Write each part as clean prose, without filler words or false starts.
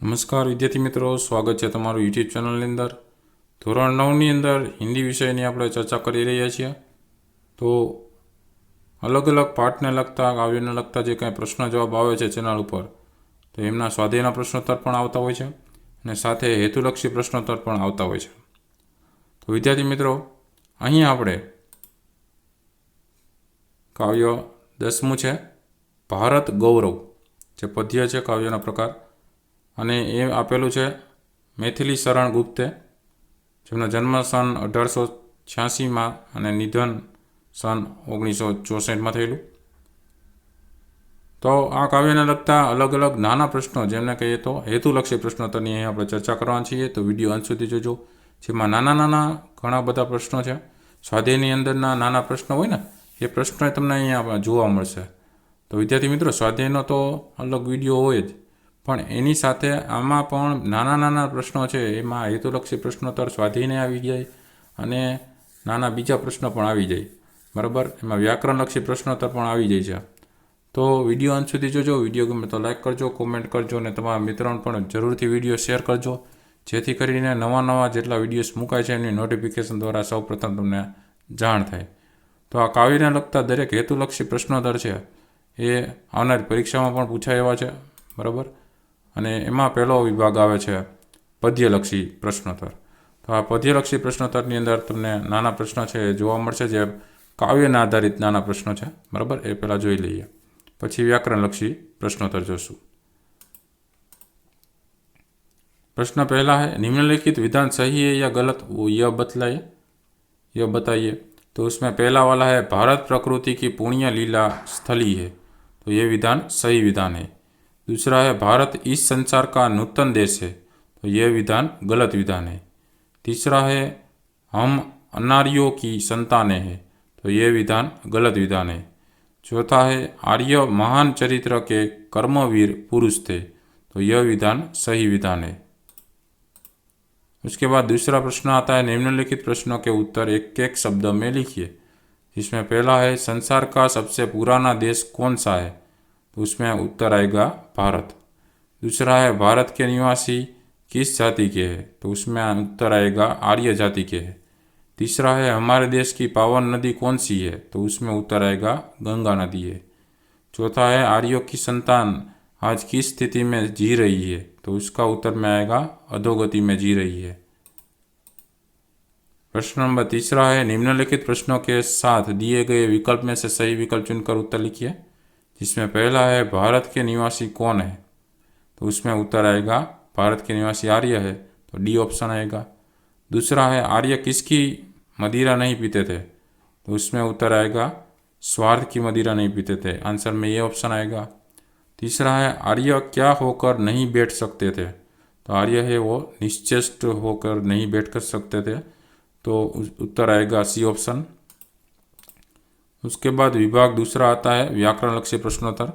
નમસ્કાર વિદ્યાર્થી મિત્રો, સ્વાગત છે તમારું યુટ્યુબ ચેનલની અંદર। ધોરણ 9ની અંદર હિન્દી વિષયની આપણે ચર્ચા કરી રહ્યા છીએ। તો અલગ અલગ પાઠને લગતા, કાવ્યને લગતા જે કાંઈ પ્રશ્ન જવાબ આવે છે ચેનલ ઉપર, તો એમના સ્વાધ્યાયના પ્રશ્નોત્તર પણ આવતા હોય છે અને સાથે હેતુલક્ષી પ્રશ્નોત્તર પણ આવતા હોય છે। તો વિદ્યાર્થી મિત્રો, અહીં આપણે કાવ્ય 10મું છે ભારત ગૌરવ, જે પદ્ય છે કાવ્યના પ્રકાર, અને એ આપેલું છે મેથિલી શરણ ગુપ્તે, જેમનો જન્મ સન 1886માં અને નિધન સન 1964માં થયેલું। તો આ કાવ્યને લગતા અલગ અલગ નાના પ્રશ્નો, જેમને કહીએ તો હેતુલક્ષી પ્રશ્નોત્તરની અહીં આપણે ચર્ચા કરવાના છીએ। તો વિડીયો અંત સુધી જોજો, જેમાં નાના ઘણા બધા પ્રશ્નો છે। સ્વાધ્યાયની અંદરના નાના પ્રશ્નો હોય ને, એ પ્રશ્નો તમને અહીંયા જોવા મળશે। તો વિદ્યાર્થી મિત્રો, સ્વાધ્યાયનો તો અલગ વિડીયો હોય જ, પણ એની સાથે આમાં પણ નાના પ્રશ્નો છે, એમાં હેતુલક્ષી પ્રશ્નોત્તર સ્વાધ્યાયને આવી જાય અને નાના બીજા પ્રશ્નો પણ આવી જાય, બરાબર। એમાં વ્યાકરણલક્ષી પ્રશ્નોત્તર પણ આવી જાય છે। તો વિડીયો અંત સુધી જોજો। વિડીયો ગમે તો લાઇક કરજો, કોમેન્ટ કરજો અને તમારા મિત્રોને પણ જરૂરથી વિડીયો શેર કરજો, જેથી કરીને નવા જેટલા વિડીયોઝ મુકાય છે એની નોટિફિકેશન દ્વારા સૌપ્રથમ તમને જાણ થાય। તો આ કાવ્યને લગતા દરેક હેતુલક્ષી પ્રશ્નોત્તર છે એ આવનારી પરીક્ષામાં પણ પૂછાય એવા છે, બરાબર। અને એમાં પહેલો વિભાગ આવે છે પદ્યલક્ષી પ્રશ્નોત્તર। તો આ પદ્યલક્ષી પ્રશ્નોત્તરની અંદર તમને નાના પ્રશ્નો છે એ જોવા મળશે, જે કાવ્યના આધારિત નાના પ્રશ્નો છે, બરાબર। એ પહેલાં જોઈ લઈએ, પછી વ્યાકરણલક્ષી प्रश्नोत्तर जोशु। प्रश्न पहला है, निम्नलिखित विधान सही है या गलत, वो यह बताइए। तो उसमें पहला वाला है, भारत प्रकृति की पुण्य लीला स्थली है, तो यह विधान सही विधान है। दूसरा है, भारत इस संसार का नूतन देश है, तो यह विधान गलत विधान है। तीसरा है, हम अनार्यों की संतानें हैं, तो यह विधान गलत विधान है। चौथा है, आर्य महान चरित्र के कर्मवीर पुरुष थे, तो यह विधान सही विधान है। उसके बाद दूसरा प्रश्न आता है, निम्नलिखित प्रश्नों के उत्तर एक एक शब्द में लिखिए। जिसमें पहला है, संसार का सबसे पुराना देश कौन सा है, तो उसमें उत्तर आएगा भारत। दूसरा है, भारत के निवासी किस जाति के हैं, तो उसमें उत्तर आएगा आर्य जाति के हैं। तीसरा है, हमारे देश की पावन नदी कौन सी है, तो उसमें उत्तर आएगा गंगा नदी है। चौथा है, आर्यों की संतान आज किस स्थिति में जी रही है, तो उसका उत्तर में आएगा अधोगति में जी रही है। प्रश्न नंबर तीसरा है, निम्नलिखित प्रश्नों के साथ दिए गए विकल्प में से सही विकल्प चुनकर उत्तर लिखिए। जिसमें पहला है, भारत के निवासी कौन है, तो उसमें उत्तर आएगा भारत के निवासी आर्य है, तो डी ऑप्शन आएगा। दूसरा है, आर्य किसकी मदिरा नहीं पीते थे, तो उसमें उत्तर आएगा स्वार्थ की मदिरा नहीं पीते थे, आंसर में ये ऑप्शन आएगा। तीसरा है, आर्य क्या होकर नहीं बैठ सकते थे, तो आर्य है वो निश्चेष्ट होकर नहीं बैठ कर सकते थे, तो उत्तर आएगा सी ऑप्शन। उसके बाद विभाग दूसरा आता है व्याकरणलक्षी प्रश्नोत्तर।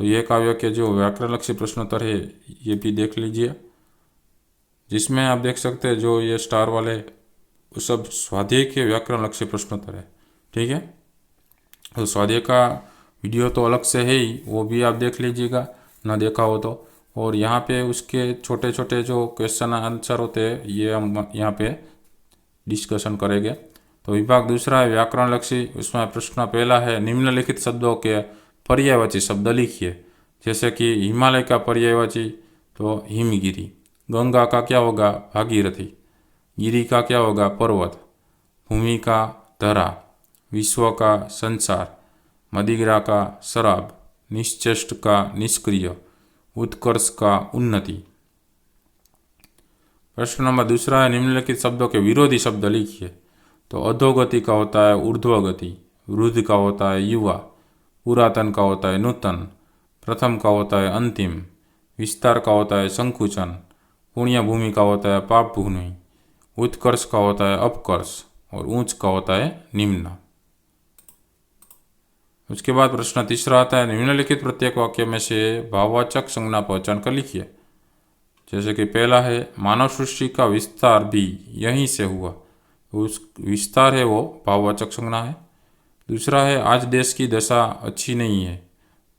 तो ये काव्य के जो व्याकरणलक्षी प्रश्नोत्तर है ये भी देख लीजिए, जिसमें आप देख सकते हैं जो ये स्टार वाले वो सब स्वाध्याय के व्याकरणलक्षी प्रश्नोत्तर है, ठीक है। तो स्वाध्याय का वीडियो तो अलग से है ही, वो भी आप देख लीजिएगा ना देखा हो तो। और यहाँ पे उसके छोटे छोटे जो क्वेश्चन आंसर होते हैं ये हम यहाँ पे डिस्कशन करेंगे। तो विभाग दूसरा है व्याकरणलक्षी। उसमें प्रश्न पहला है, निम्नलिखित शब्दों के पर्यायवाची शब्द लिखिए। जैसे कि हिमालय का पर्यायवाची तो हिमगिरी, गंगा का क्या होगा भागीरथी, गिरी का क्या होगा पर्वत, भूमि का धरा, विश्व का संसार, मदिरा का शराब, निश्चेष्ट का निष्क्रिय, उत्कर्ष का उन्नति। प्रश्न नंबर दूसरा है, निम्नलिखित शब्दों के विरोधी शब्द लिखिए। तो अधोगति का होता है ऊर्ध्वगति, वृद्ध का होता है युवा, पुरातन का होता है नूतन, प्रथम का होता है अंतिम, विस्तार का होता है संकुचन, पुण्य भूमि का होता है पाप भूमि, उत्कर्ष का होता है अपकर्ष और ऊंच का होता है निम्न। उसके बाद प्रश्न तीसरा आता है, निम्नलिखित प्रत्येक वाक्य में से भाववाचक संज्ञा पहचान कर लिखिए। जैसे कि पहला है, मानव सृष्टि का विस्तार भी यहीं से हुआ, उस विस्तार है वो भाववाचक संज्ञा है। दूसरा है, आज देश की दशा अच्छी नहीं है,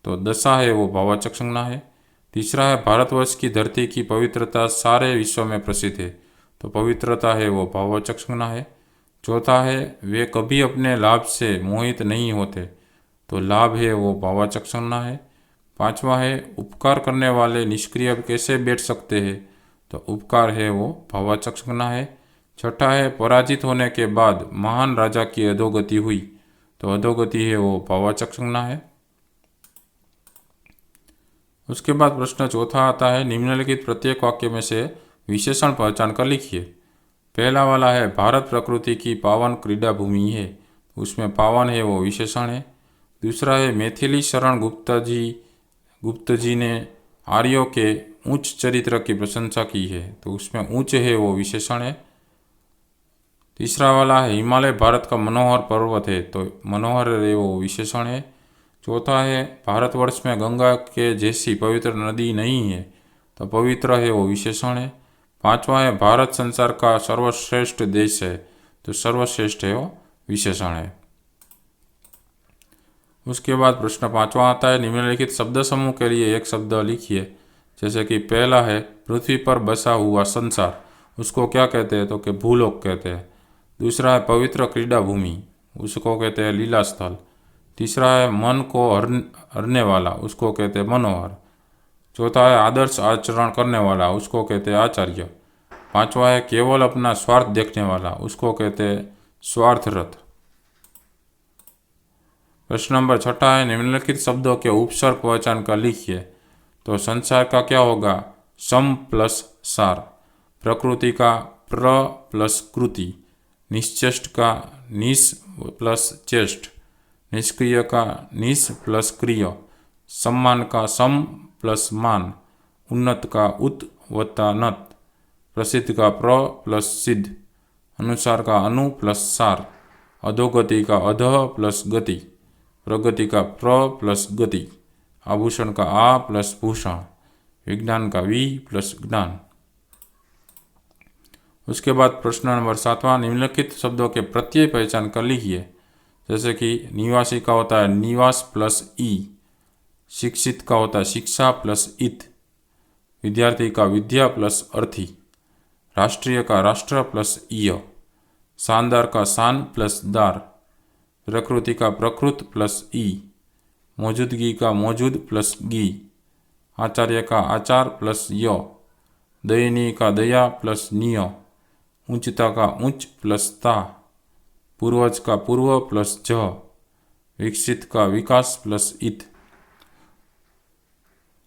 तो दशा है वो भाववाचक संज्ञा है। तीसरा है भारतवर्ष की धरती की पवित्रता सारे विश्व में प्रसिद्ध है, तो पवित्रता है वो भाववाचक संज्ञा है। चौथा है वे कभी अपने लाभ से मोहित नहीं होते, तो लाभ है वो भाववाचक संज्ञा है। पांचवा है उपकार करने वाले निष्क्रिय कैसे बैठ सकते हैं, तो उपकार है वो भाववाचक संज्ञा है। छठा है पराजित होने के बाद महान राजा की अधोगति हुई, तो अधोगति है वो भाववाचक संज्ञा है। उसके बाद प्रश्न चौथा आता है निम्नलिखित प्रत्येक वाक्य में से विशेषण पहचान कर लिखिए। पहला वाला है भारत प्रकृति की पावन क्रीडा भूमि है, उसमें पावन है वो विशेषण है। दूसरा है मैथिली शरण गुप्त जी ने आर्यों के उच्च चरित्र की प्रशंसा की है, तो उसमें उच्च है वो विशेषण है। तीसरा वाला है हिमालय भारत का मनोहर पर्वत है, तो मनोहर है वो विशेषण है। चौथा है भारतवर्ष में गंगा के जैसी पवित्र नदी नहीं है, तो पवित्र है वो विशेषण है। पांचवा है भारत संसार का सर्वश्रेष्ठ देश है, तो सर्वश्रेष्ठ है वो विशेषण है। उसके बाद प्रश्न पांचवा आता है निम्नलिखित शब्द समूह के लिए एक शब्द लिखिए। जैसे कि पहला है पृथ्वी पर बसा हुआ संसार, उसको क्या कहते हैं, तो कि भूलोक कहते हैं। दूसरा है पवित्र क्रीडा भूमि, उसको कहते हैं लीला स्थल। तीसरा है मन को हरने वाला, उसको कहते हैं मनोहर। चौथा है आदर्श आचरण करने वाला, उसको कहते हैं आचार्य। पांचवा है केवल अपना स्वार्थ देखने वाला, उसको कहते हैं स्वार्थरथ। प्रश्न नंबर छठा है निम्नलिखित शब्दों के उपसर्ग पहचान कर लिखिए। तो संसार का क्या होगा, सम प्लस सार। प्रकृति का प्र प्लस कृति। निश्चेष्ट का निश प्लस चेष्ट। निष्क्रिय का निश प्लस क्रिय। सम्मान का सम प्लस मान। उन्नत का उत वत्ता नत। प्रसिद्ध का प्र प्लस सिद्ध। अनुसार का अनु प्लस सार। अधोगति का अधः प्लस गति। प्रगति का प्र प्लस गति। आभूषण का आ प्लस भूषण। विज्ञान का वी प्लस ज्ञान। उसके बाद प्रश्न नंबर 7वां निम्नलिखित शब्दों के प्रत्यय पहचान कर लिखिए। जैसे कि निवासी का होता है निवास प्लस ई। शिक्षित का होता है शिक्षा प्लस इत। विद्यार्थी का विद्या प्लस अर्थी। राष्ट्रीय का राष्ट्र प्लस ईय। शानदार का शान प्लस दार। प्रकृति का प्रकृत प्लस ई। मौजूदगी का मौजूद प्लस गी। आचार्य का आचार प्लस य। दयनीय का दया प्लस निय। उच्चता का उच्च प्लस ता। पूर्वज का पूर्व प्लस ज। विकसित का विकास प्लस इत।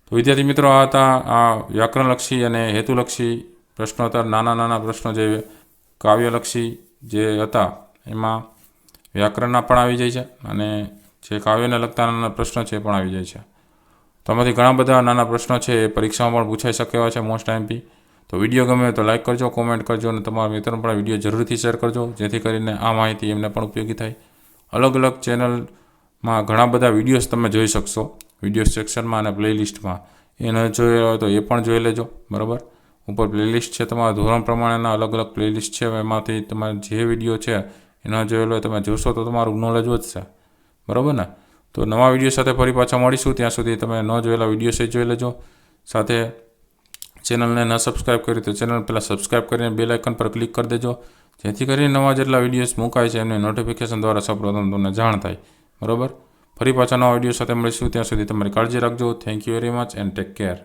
तो विद्यार्थी मित्रों आ હતા આ વ્યાકરણલક્ષી અને હેતુલક્ષી પ્રશ્નોત્તર નાના પ્રશ્નો જે કાવ્યલક્ષી જે હતા એમાં વ્યાકરણના પણ આવી જાય છે અને જે કાવ્યને લગતા નાના પ્રશ્નો છે એ પણ આવી જાય છે। તો આમાંથી ઘણા બધા નાના પ્રશ્નો છે એ પરીક્ષામાં પણ પૂછાઈ શકે એવા છે મોસ્ટ ટાઈમથી। તો વિડીયો ગમે તો લાઇક કરજો, કોમેન્ટ કરજો અને તમારા મિત્રોને પણ વિડીયો જરૂરથી શેર કરજો જેથી કરીને આ માહિતી એમને પણ ઉપયોગી થાય। અલગ અલગ ચેનલમાં ઘણા બધા વિડીયોઝ તમે જોઈ શકશો વિડીયો સેક્શનમાં અને પ્લેલિસ્ટમાં। એ ન જોયો હોય તો એ પણ જોઈ લેજો, બરાબર। ઉપર પ્લેલિસ્ટ છે તમારા ધોરણ પ્રમાણેના અલગ અલગ પ્લેલિસ્ટ છે, એમાંથી તમારે જે વિડીયો છે એ ન જોયેલો હોય તમે જોશો તો તમારું નોલેજ વધશે, બરાબર ને। તો નવા વિડીયો સાથે ફરી પાછા મળીશું, ત્યાં સુધી તમે ન જોયેલા વિડીયો છે જોઈ લેજો। સાથે ચેનલને ન સબસ્ક્રાઈબ કરી તો ચેનલ પહેલાં સબસ્ક્રાઈબ કરીને બેલ આઇકન પર ક્લિક કરી દેજો જેથી કરીને નવા જેટલા વિડીયોઝ મુકાય છે એમને નોટિફિકેશન દ્વારા સૌપ્રથમ તમને જાણ થાય, બરાબર। ફરી પાછા નવા વિડીયો સાથે મળીશું, ત્યાં સુધી તમારી કાળજી રાખજો। Thank you very much and take care.